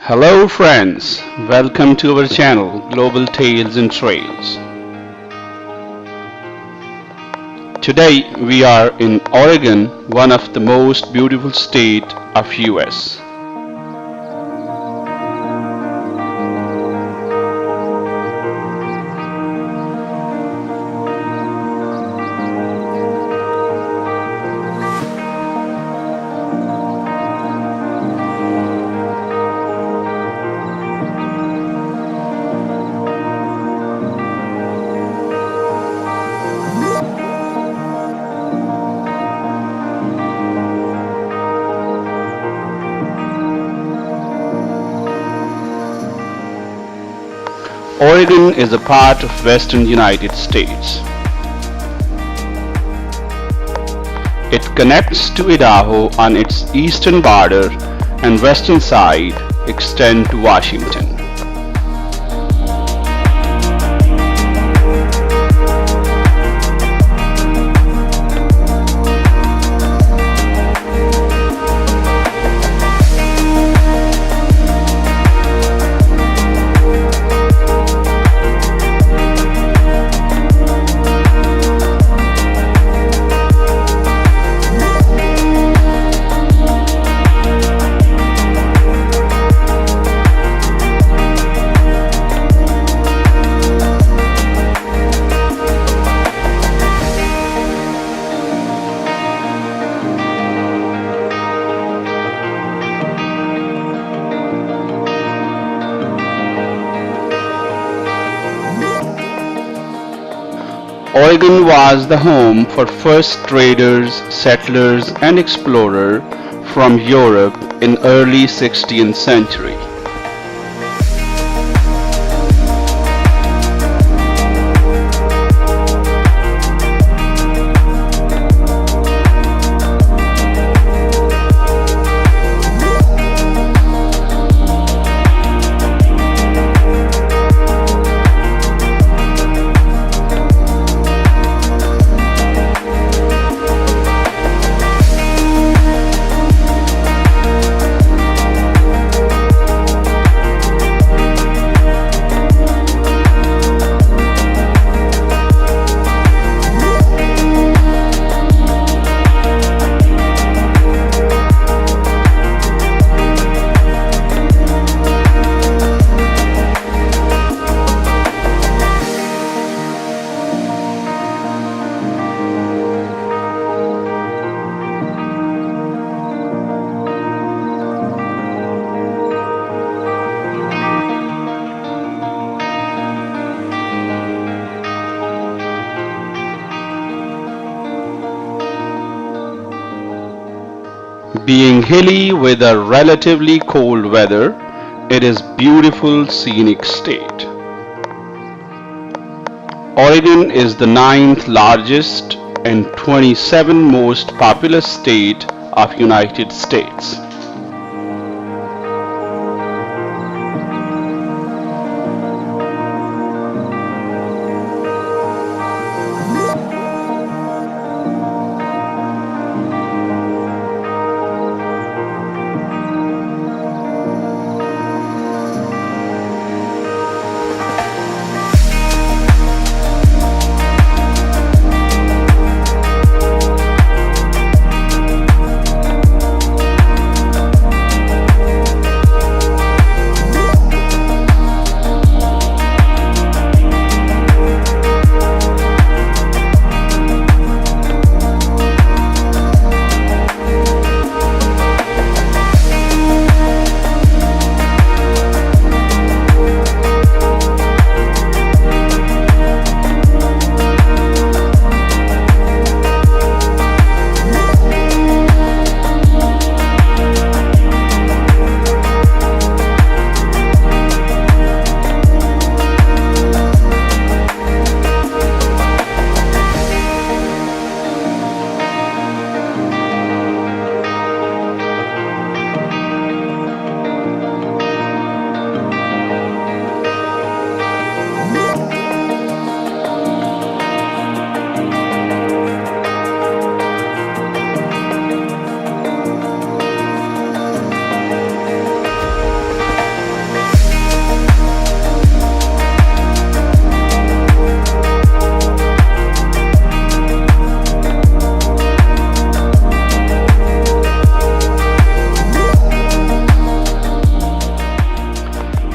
Hello friends, welcome to our channel Global Tales and Trails. Today we are in Oregon, one of the most beautiful state of US. Oregon is a part of western United States. It connects to Idaho on its eastern border and western side extend to Washington. Oregon was the home for first traders, settlers and explorers from Europe in early 16th century. Being hilly with a relatively cold weather, it is beautiful scenic state. Oregon is the ninth largest and 27th most populous state of United States.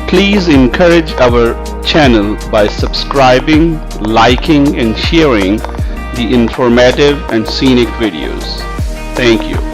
Please encourage our channel by subscribing, liking and sharing the informative and scenic videos. Thank you.